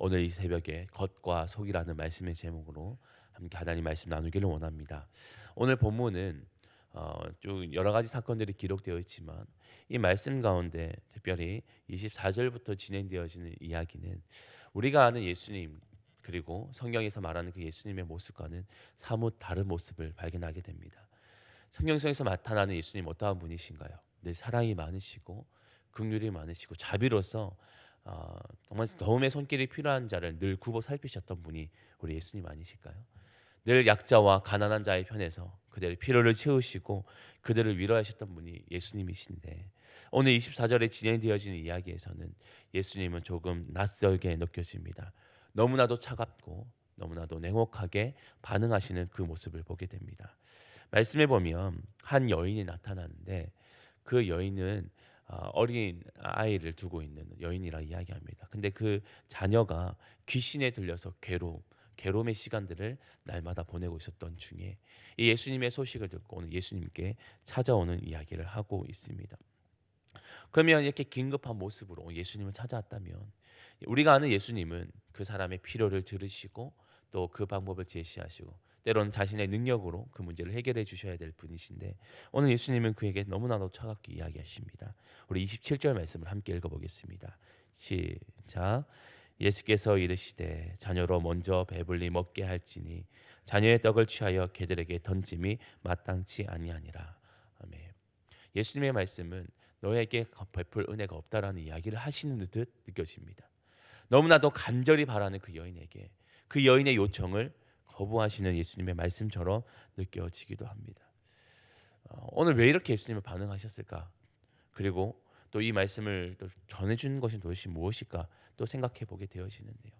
오늘 이 새벽에 겉과 속이라는 말씀의 제목으로 함께 하나님 말씀 나누기를 원합니다. 오늘 본문은 쭉 여러 가지 사건들이 기록되어 있지만 이 말씀 가운데 특별히 24절부터 진행되어지는 이야기는 우리가 아는 예수님 그리고 성경에서 말하는 그 예수님의 모습과는 사뭇 다른 모습을 발견하게 됩니다. 성경에서 나타나는 예수님 어떠한 분이신가요? 늘 사랑이 많으시고 긍휼이 많으시고 자비로서 정말 도움의 손길이 필요한 자를 늘 굽어 살피셨던 분이 우리 예수님 아니실까요? 늘 약자와 가난한 자의 편에서 그들의 필요를 채우시고 그들을 위로하셨던 분이 예수님이신데 오늘 24절에 진행되어지는 이야기에서는 예수님은 조금 낯설게 느껴집니다. 너무나도 차갑고 너무나도 냉혹하게 반응하시는 그 모습을 보게 됩니다. 말씀해 보면 한 여인이 나타나는데 그 여인은 어린 아이를 두고 있는 여인이라 이야기합니다. 근데 그 자녀가 귀신에 들려서 괴로움의 시간들을 날마다 보내고 있었던 중에 이 예수님의 소식을 듣고 오늘 예수님께 찾아오는 이야기를 하고 있습니다. 그러면 이렇게 긴급한 모습으로 예수님을 찾아왔다면 우리가 아는 예수님은 그 사람의 필요를 들으시고 또 그 방법을 제시하시고 때로는 자신의 능력으로 그 문제를 해결해 주셔야 될 분이신데 오늘 예수님은 그에게 너무나도 차갑게 이야기하십니다. 우리 27절 말씀을 함께 읽어보겠습니다. 시작. 예수께서 이르시되 자녀로 먼저 배불리 먹게 할지니 자녀의 떡을 취하여 개들에게 던짐이 마땅치 아니하니라. 아멘. 예수님의 말씀은 너에게 베풀 은혜가 없다라는 이야기를 하시는 듯 느껴집니다. 너무나도 간절히 바라는 그 여인에게 그 여인의 요청을 거부하시는 예수님의 말씀처럼 느껴지기도 합니다. 오늘 왜 이렇게 예수님은 반응하셨을까? 그리고 또 이 말씀을 또 전해주는 것이 도대체 무엇일까? 또 생각해 보게 되어지는데요.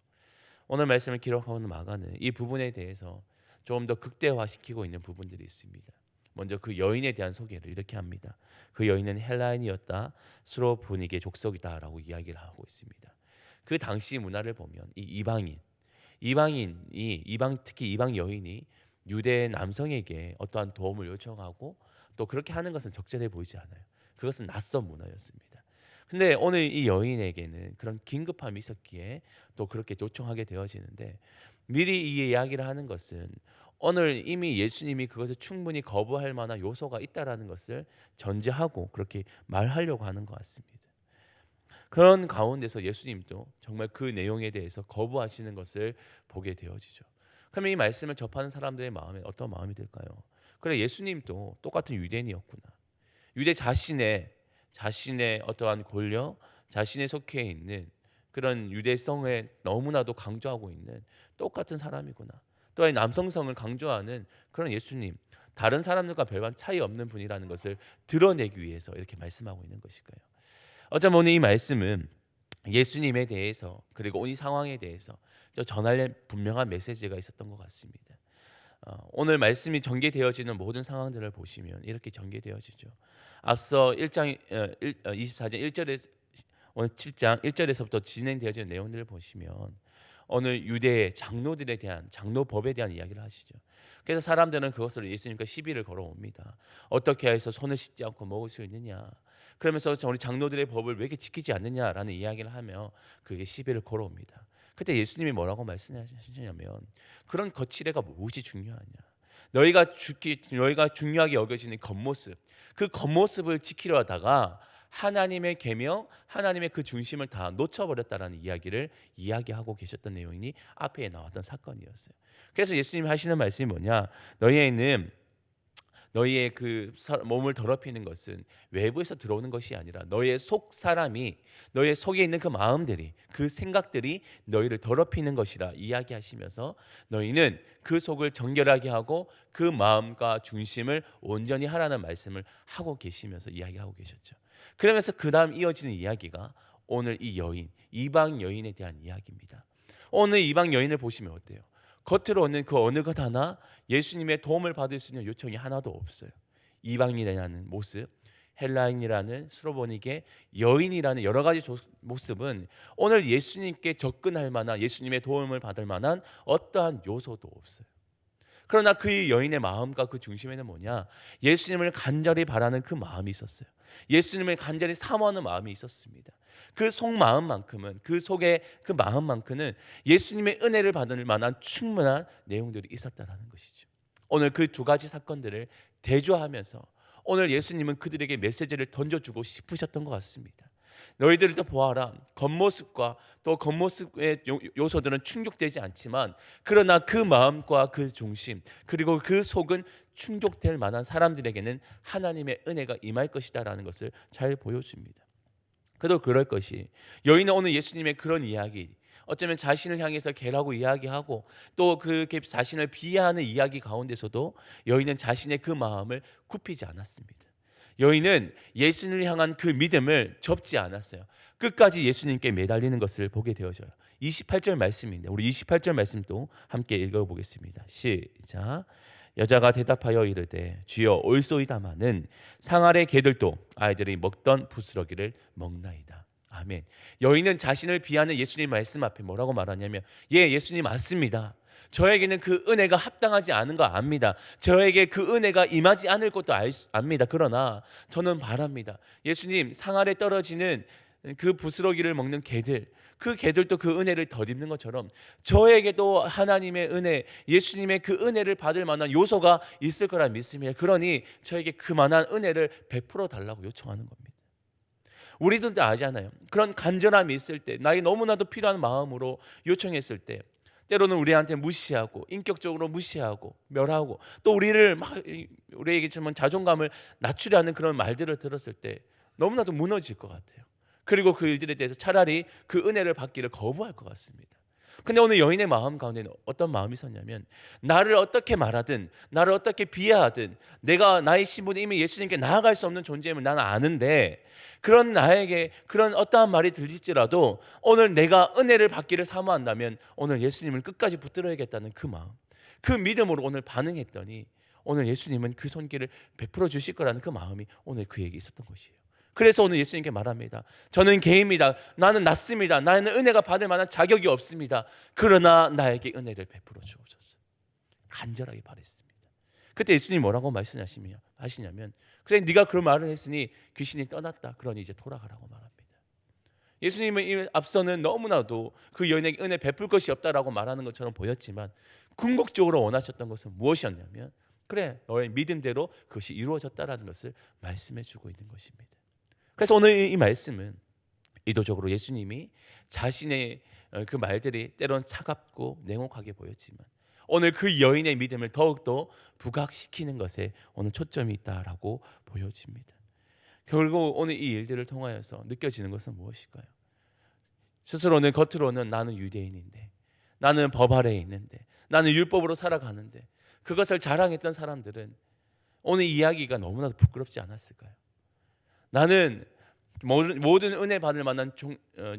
오늘 말씀을 기록하고 있는 마가는 이 부분에 대해서 조금 더 극대화시키고 있는 부분들이 있습니다. 먼저 그 여인에 대한 소개를 이렇게 합니다. 그 여인은 헬라인이었다. 수로보니게 족속이다라고 이야기를 하고 있습니다. 그 당시 문화를 보면 이 특히 이방 여인이 유대 남성에게 어떠한 도움을 요청하고 또 그렇게 하는 것은 적절해 보이지 않아요. 그것은 낯선 문화였습니다. 근데 오늘 이 여인에게는 그런 긴급함이 있었기에 또 그렇게 요청하게 되어지는데 미리 이 이야기를 하는 것은 오늘 이미 예수님이 그것을 충분히 거부할 만한 요소가 있다라는 것을 전제하고 그렇게 말하려고 하는 것 같습니다. 그런 가운데서 예수님도 정말 그 내용에 대해서 거부하시는 것을 보게 되어지죠. 그러면 이 말씀을 접하는 사람들의 마음에 어떤 마음이 들까요? 그래 예수님도 똑같은 유대인이었구나. 유대 자신의 어떠한 권력, 자신의 속해 있는 그런 유대성에 너무나도 강조하고 있는 똑같은 사람이구나. 또한 남성성을 강조하는 그런 예수님, 다른 사람들과 별반 차이 없는 분이라는 것을 드러내기 위해서 이렇게 말씀하고 있는 것일까요? 어쩌면 오늘 이 말씀은 예수님에 대해서 그리고 오늘 이 상황에 대해서 전할 분명한 메시지가 있었던 것 같습니다. 오늘 말씀이 전개되어지는 모든 상황들을 보시면 이렇게 전개되어지죠. 앞서 1장 24장 1절에서 오늘 7장 1절에서부터 진행되어지는 내용들을 보시면 오늘 유대의 장로들에 대한 장로법에 대한 이야기를 하시죠. 그래서 사람들은 그것을 예수님과 시비를 걸어옵니다. 어떻게 해서 손을 씻지 않고 먹을 수 있느냐. 그러면서 우리 장로들의 법을 왜 이렇게 지키지 않느냐라는 이야기를 하며 그게 시비를 걸어옵니다. 그때 예수님이 뭐라고 말씀하시냐면 그런 거칠애가 무엇이 중요하냐. 너희가 중요하게 여겨지는 겉모습, 그 겉모습을 지키려 하다가 하나님의 계명, 하나님의 그 중심을 다 놓쳐버렸다라는 이야기를 이야기하고 계셨던 내용이 앞에 나왔던 사건이었어요. 그래서 예수님이 하시는 말씀이 뭐냐? 너희의 그 몸을 더럽히는 것은 외부에서 들어오는 것이 아니라 너희의 속 사람이 너희의 속에 있는 그 마음들이 그 생각들이 너희를 더럽히는 것이라 이야기하시면서 너희는 그 속을 정결하게 하고 그 마음과 중심을 온전히 하라는 말씀을 하고 계시면서 이야기하고 계셨죠. 그러면서 그 다음 이어지는 이야기가 오늘 이 여인, 이방 여인에 대한 이야기입니다. 오늘 이방 여인을 보시면 어때요? 겉으로는 그 어느 것 하나 예수님의 도움을 받을 수 있는 요청이 하나도 없어요. 이방인이라는 모습, 헬라인이라는 수로보니게 여인이라는 여러 가지 모습은 오늘 예수님께 접근할 만한 예수님의 도움을 받을 만한 어떠한 요소도 없어요. 그러나 그 여인의 마음과 그 중심에는 뭐냐? 예수님을 간절히 바라는 그 마음이 있었어요. 예수님을 간절히 사모하는 마음이 있었습니다. 그 속마음만큼은, 그 속에 그 마음만큼은 예수님의 은혜를 받을 만한 충분한 내용들이 있었다라는 것이죠. 오늘 그 두 가지 사건들을 대조하면서 오늘 예수님은 그들에게 메시지를 던져주고 싶으셨던 것 같습니다. 너희들도 보아라. 겉모습과 또 겉모습의 요소들은 충족되지 않지만, 그러나 그 마음과 그 중심, 그리고 그 속은 충족될 만한 사람들에게는 하나님의 은혜가 임할 것이다라는 것을 잘 보여줍니다. 그도 그럴 것이, 여인은 오늘 예수님의 그런 이야기, 어쩌면 자신을 향해서 개라고 이야기하고 또 그 자신을 비하하는 이야기 가운데서도 여인은 자신의 그 마음을 굽히지 않았습니다. 여인은 예수님을 향한 그 믿음을 접지 않았어요. 끝까지 예수님께 매달리는 것을 보게 되어져요. 28절 말씀인데 우리 28절 말씀도 함께 읽어보겠습니다. 시작. 여자가 대답하여 이르되 주여 올소이다마는 상아래 개들도 아이들이 먹던 부스러기를 먹나이다. 아멘. 여인은 자신을 비하는 예수님 말씀 앞에 뭐라고 말하냐면, 예, 예수님 맞습니다. 저에게는 그 은혜가 합당하지 않은 거 압니다. 저에게 그 은혜가 임하지 않을 것도 압니다. 그러나 저는 바랍니다. 예수님, 상 아래 떨어지는 그 부스러기를 먹는 개들, 그 개들도 그 은혜를 덧입는 것처럼 저에게도 하나님의 은혜, 예수님의 그 은혜를 받을 만한 요소가 있을 거라 믿습니다. 그러니 저에게 그만한 은혜를 베풀어 달라고 요청하는 겁니다. 우리도 다 아잖아요. 그런 간절함이 있을 때, 나에게 너무나도 필요한 마음으로 요청했을 때 때로는 우리한테 무시하고 인격적으로 무시하고 멸하고 또 우리를 막 우리에게 좀 자존감을 낮추려는 그런 말들을 들었을 때 너무나도 무너질 것 같아요. 그리고 그 일들에 대해서 차라리 그 은혜를 받기를 거부할 것 같습니다. 근데 오늘 여인의 마음 가운데는 어떤 마음이 있었냐면, 나를 어떻게 말하든 나를 어떻게 비하하든 내가 나의 신분이 이미 예수님께 나아갈 수 없는 존재임을 나는 아는데, 그런 나에게 그런 어떠한 말이 들릴지라도 오늘 내가 은혜를 받기를 사모한다면 오늘 예수님을 끝까지 붙들어야겠다는 그 마음, 그 믿음으로 오늘 반응했더니 오늘 예수님은 그 손길을 베풀어 주실 거라는 그 마음이 오늘 그에게 있었던 것이에요. 그래서 오늘 예수님께 말합니다. 저는 개입니다. 나는 낮습니다. 나는 은혜가 받을 만한 자격이 없습니다. 그러나 나에게 은혜를 베풀어 주옵소서. 간절하게 바랬습니다. 그때 예수님이 뭐라고 말씀하시냐면, 그래 네가 그런 말을 했으니 귀신이 떠났다. 그러니 이제 돌아가라고 말합니다. 예수님은 이 앞서는 너무나도 그 여인에게 은혜 베풀 것이 없다라고 말하는 것처럼 보였지만, 궁극적으로 원하셨던 것은 무엇이었냐면, 그래 너의 믿음대로 그것이 이루어졌다라는 것을 말씀해 주고 있는 것입니다. 그래서 오늘 이 말씀은 의도적으로 예수님이 자신의 그 말들이 때론 차갑고 냉혹하게 보였지만 오늘 그 여인의 믿음을 더욱더 부각시키는 것에 오늘 초점이 있다라고 보여집니다. 결국 오늘 이 일들을 통하여서 느껴지는 것은 무엇일까요? 스스로는 겉으로는 나는 유대인인데, 나는 법 아래에 있는데, 나는 율법으로 살아가는데, 그것을 자랑했던 사람들은 오늘 이야기가 너무나도 부끄럽지 않았을까요? 나는 모든 은혜 받을 만한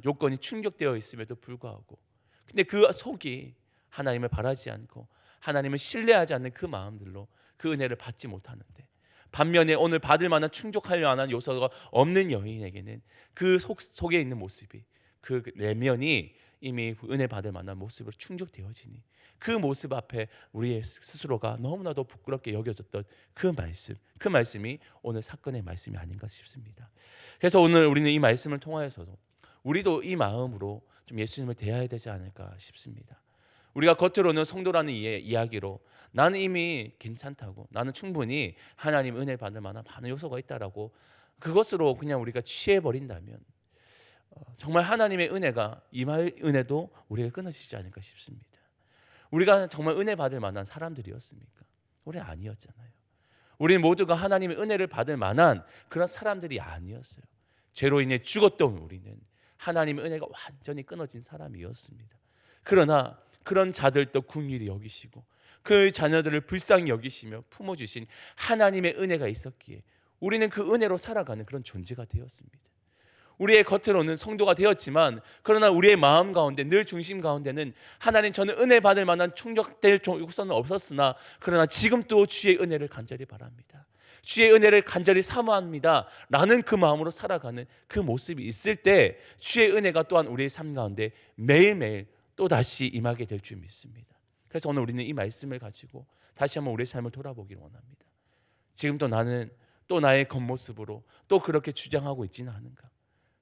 요건이 충족되어 있음에도 불구하고, 근데 그 속이 하나님을 바라지 않고 하나님을 신뢰하지 않는 그 마음들로 그 은혜를 받지 못하는데, 반면에 오늘 받을 만한 충족할 만한 요소가 없는 여인에게는 그 속에 있는 모습이, 그 내면이 이미 은혜 받을 만한 모습으로 충족되어지니 그 모습 앞에 우리의 스스로가 너무나도 부끄럽게 여겨졌던 그 말씀이 오늘 사건의 말씀이 아닌가 싶습니다. 그래서 오늘 우리는 이 말씀을 통하여서도 우리도 이 마음으로 좀 예수님을 대해야 되지 않을까 싶습니다. 우리가 겉으로는 성도라는 이야기로 나는 이미 괜찮다고, 나는 충분히 하나님 은혜 받을 만한 많은 요소가 있다라고 그것으로 그냥 우리가 취해버린다면 정말 하나님의 은혜가 임할 은혜도 우리가 끊어지지 않을까 싶습니다. 우리가 정말 은혜 받을 만한 사람들이었습니까? 우리는 아니었잖아요. 우리 모두가 하나님의 은혜를 받을 만한 그런 사람들이 아니었어요. 죄로 인해 죽었던 우리는 하나님의 은혜가 완전히 끊어진 사람이었습니다. 그러나 그런 자들도 긍휼히 여기시고 그 자녀들을 불쌍히 여기시며 품어주신 하나님의 은혜가 있었기에 우리는 그 은혜로 살아가는 그런 존재가 되었습니다. 우리의 겉으로는 성도가 되었지만 그러나 우리의 마음 가운데 늘 중심 가운데는 하나님 저는 은혜 받을 만한 충족될 요소는 없었으나 그러나 지금 또 주의 은혜를 간절히 바랍니다. 주의 은혜를 간절히 사모합니다 라는 그 마음으로 살아가는 그 모습이 있을 때 주의 은혜가 또한 우리의 삶 가운데 매일매일 또다시 임하게 될 줄 믿습니다. 그래서 오늘 우리는 이 말씀을 가지고 다시 한번 우리의 삶을 돌아보기를 원합니다. 지금도 나는 또 나의 겉모습으로 또 그렇게 주장하고 있지는 않은가?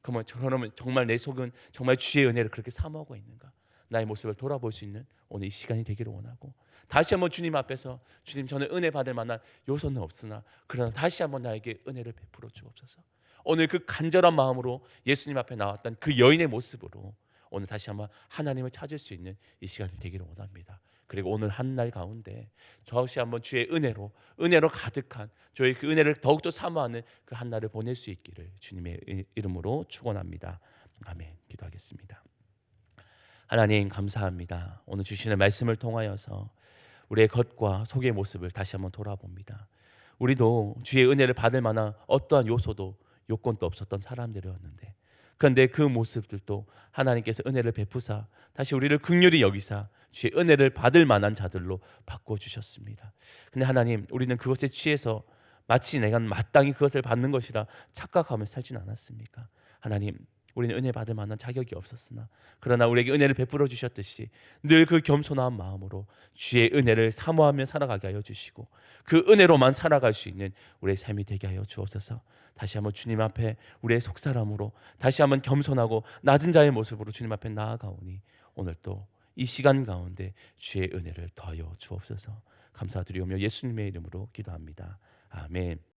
그러면 정말 내 속은 정말 주의 은혜를 그렇게 사모하고 있는가? 나의 모습을 돌아볼 수 있는 오늘 이 시간이 되기를 원하고, 다시 한번 주님 앞에서 주님, 저는 은혜 받을 만한 요소는 없으나 그러나 다시 한번 나에게 은혜를 베풀어 주옵소서. 오늘 그 간절한 마음으로 예수님 앞에 나왔던 그 여인의 모습으로 오늘 다시 한번 하나님을 찾을 수 있는 이 시간이 되기를 원합니다. 그리고 오늘 한 날 가운데 저 역시 한번 주의 은혜로 가득한, 저희 그 은혜를 더욱더 사모하는 그 한 날을 보낼 수 있기를 주님의 이름으로 축원합니다. 아멘. 기도하겠습니다. 하나님 감사합니다. 오늘 주시는 말씀을 통하여서 우리의 겉과 속의 모습을 다시 한번 돌아봅니다. 우리도 주의 은혜를 받을 만한 어떠한 요소도 요건도 없었던 사람들이었는데, 그런데 그 모습들도 하나님께서 은혜를 베푸사 다시 우리를 긍휼히 여기사 주의 은혜를 받을 만한 자들로 바꿔주셨습니다. 근데 하나님, 우리는 그것에 취해서 마치 내가 마땅히 그것을 받는 것이라 착각하며 살진 않았습니까? 하나님, 우리는 은혜 받을 만한 자격이 없었으나 그러나 우리에게 은혜를 베풀어 주셨듯이 늘 그 겸손한 마음으로 주의 은혜를 사모하며 살아가게 하여 주시고 그 은혜로만 살아갈 수 있는 우리의 삶이 되게 하여 주옵소서. 다시 한번 주님 앞에 우리의 속사람으로 다시 한번 겸손하고 낮은 자의 모습으로 주님 앞에 나아가오니 오늘 또 이 시간 가운데 주의 은혜를 더하여 주옵소서. 감사드리오며 예수님의 이름으로 기도합니다. 아멘.